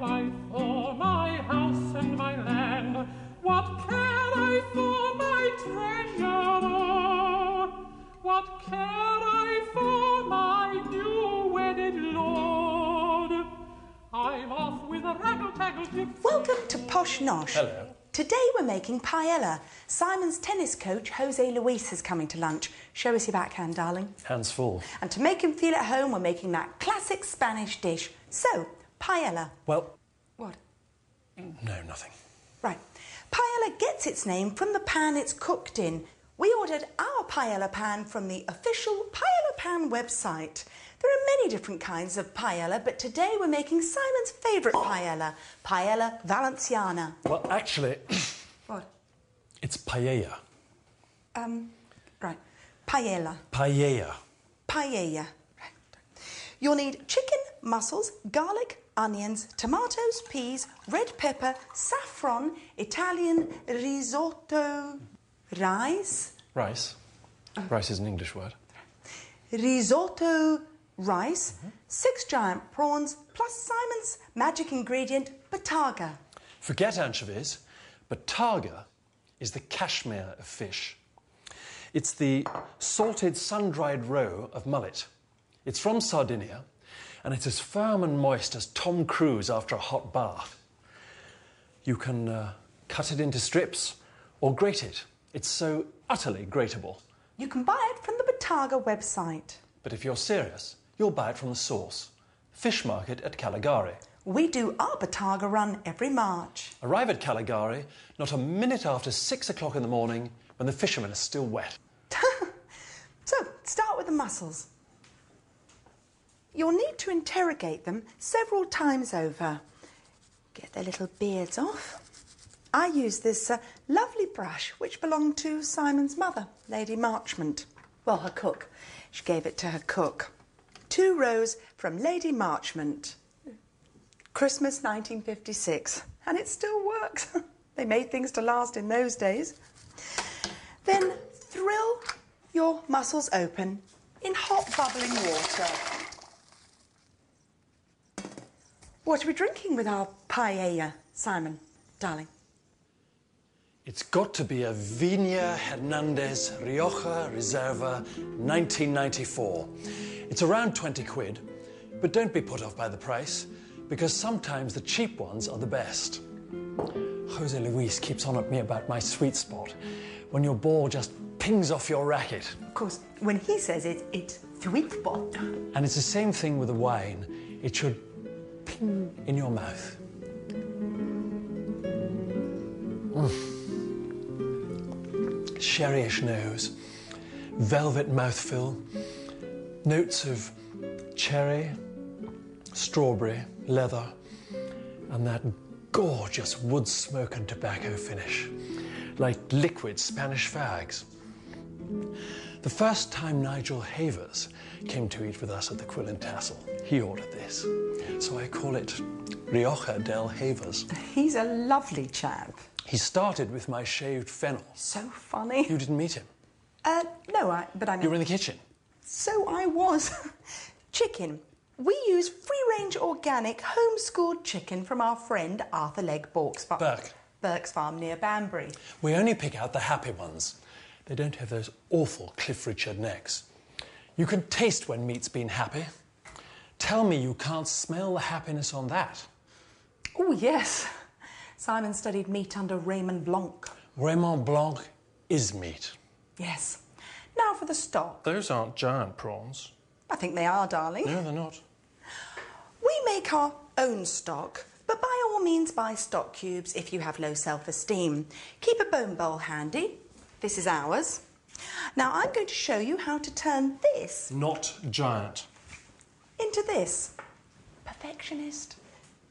I for my house and my land? What care I for my treasure? What care I for my new wedded lord? I'm off with a raggle-taggle gypsy. Welcome to Posh Nosh. Hello. Today we're making paella. Simon's tennis coach, Jose Luis, is coming to lunch. Show us your backhand, darling. Hands full. And to make him feel at home, we're making that classic Spanish dish. So, paella. Well... What? No, nothing. Right. Paella gets its name from the pan it's cooked in. We ordered our paella pan from the official Paella Pan website. There are many different kinds of paella, but today we're making Simon's favourite paella, Paella Valenciana. Well, actually... What? It's paella. Right. Paella. Paella. Paella. You'll need chicken, mussels, garlic, onions, tomatoes, peas, red pepper, saffron, Italian risotto, rice. Rice. Rice is an English word. Risotto rice, 6 giant prawns, plus Simon's magic ingredient, bataga. Forget anchovies. Bataga is the cashmere of fish. It's the salted, sun-dried roe of mullet. It's from Sardinia, and it's as firm and moist as Tom Cruise after a hot bath. You can cut it into strips or grate it. It's so utterly grateable. You can buy it from the Bataga website. But if you're serious, you'll buy it from the source, Fish Market at Caligari. We do our Bataga run every March. Arrive at Caligari not a minute after 6 o'clock in the morning when the fishermen are still wet. So, start with the mussels. You'll need to interrogate them several times over. Get their little beards off. I use this lovely brush which belonged to Simon's mother, Lady Marchmont. Well, her cook. She gave it to her cook. 2 rows from Lady Marchmont. Christmas 1956. And it still works. They made things to last in those days. Then thrill your mussels open in hot bubbling water. What are we drinking with our paella, Simon, darling? It's got to be a Viña Hernandez Rioja Reserva 1994. It's around 20 quid, but don't be put off by the price, because sometimes the cheap ones are the best. Jose Luis keeps on at me about my sweet spot, when your ball just pings off your racket. Of course, when he says it, it's sweet spot. And it's the same thing with the wine. It should ping in your mouth. Sherryish nose, velvet mouthfeel, notes of cherry, strawberry, leather, and that gorgeous wood smoke and tobacco finish, like liquid Spanish fags. The first time Nigel Havers came to eat with us at the Quill and Tassel, he ordered this. So I call it Rioja del Havers. He's a lovely chap. He started with my shaved fennel. So funny. You didn't meet him? No, but I mean... You were in the kitchen? So I was. Chicken. We use free-range organic home-schooled chicken from our friend Arthur Legg Burke's farm near Banbury. We only pick out the happy ones. They don't have those awful Cliff Richard necks. You can taste when meat's been happy. Tell me you can't smell the happiness on that. Oh, yes. Simon studied meat under Raymond Blanc. Raymond Blanc is meat. Yes. Now for the stock. Those aren't giant prawns. I think they are, darling. No, they're not. We make our own stock, but by all means buy stock cubes if you have low self-esteem. Keep a bone bowl handy. This is ours. Now I'm going to show you how to turn this... Not giant. ...into this. Perfectionist.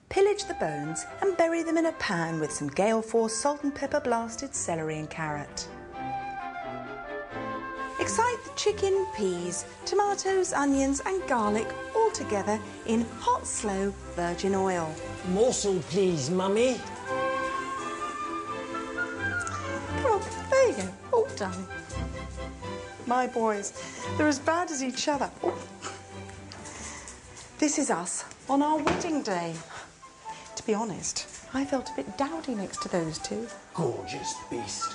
Pillage the bones and bury them in a pan with some gale force salt and pepper blasted celery and carrot. Excite the chicken, peas, tomatoes, onions and garlic all together in hot, slow virgin oil. Morsel, please, Mummy. Come on, there you go. Oh, darling. My boys, they're as bad as each other. Oh. This is us on our wedding day. To be honest, I felt a bit dowdy next to those two. Gorgeous beast.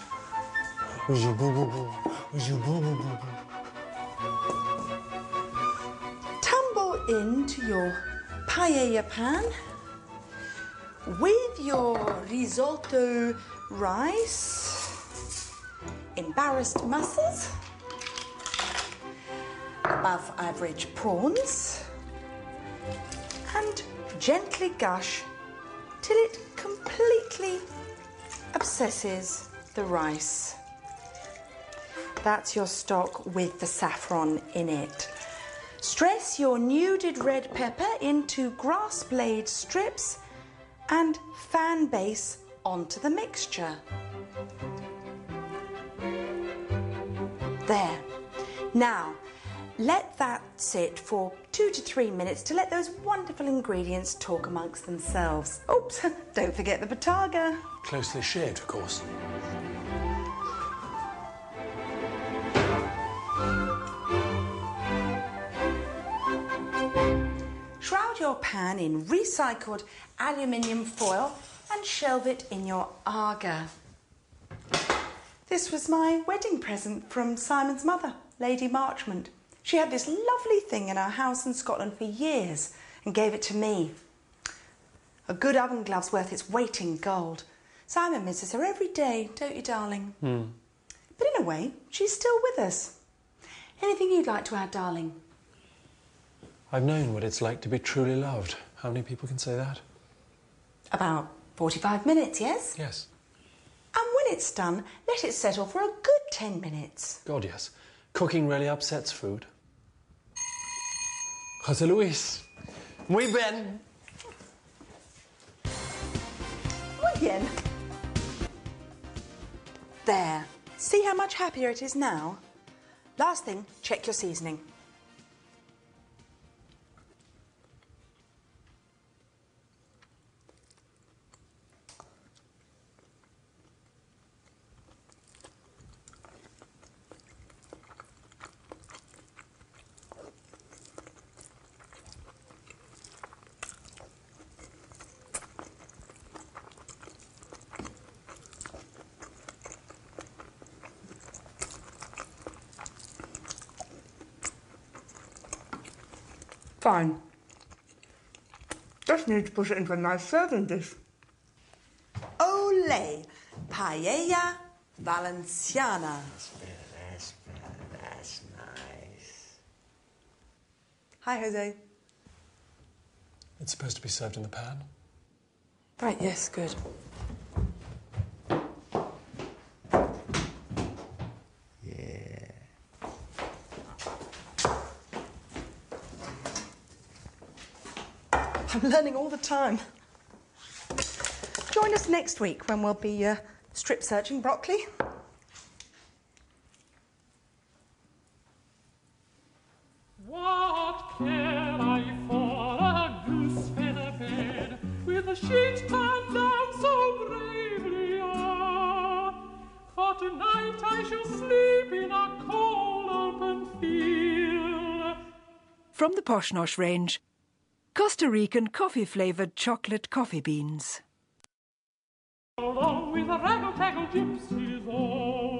Tumble into your paella pan with your risotto rice, embarrassed mussels, above average prawns, and gently gush till it completely obsesses the rice. That's your stock with the saffron in it. Stress your nuded red pepper into grass blade strips and fan base onto the mixture. There. Now, let that sit for 2 to 3 minutes to let those wonderful ingredients talk amongst themselves. Oops, don't forget the bataga. Closely shaved, of course. Shroud your pan in recycled aluminium foil and shelve it in your aga. This was my wedding present from Simon's mother, Lady Marchmont. She had this lovely thing in her house in Scotland for years and gave it to me. A good oven glove's worth its weight in gold. Simon misses her every day, don't you, darling? But in a way, she's still with us. Anything you'd like to add, darling? I've known what it's like to be truly loved. How many people can say that? About 45 minutes, yes? Yes. And when it's done, let it settle for a good 10 minutes. God, yes. Cooking really upsets food. José Luis, muy bien. Muy bien. There. See how much happier it is now? Last thing, check your seasoning. Fine. Just need to put it into a nice serving dish. Olé! Paella Valenciana. That's nice. Hi, Jose. It's supposed to be served in the pan. Right, yes, good. I'm learning all the time. Join us next week when we'll be strip searching broccoli. What care I for a goose feather bed with a sheet turned down so bravely? For tonight I shall sleep in a cold open field. From the Posh Nosh range, Costa Rican coffee-flavoured chocolate coffee beans. Along with the raggle-taggle gypsies all.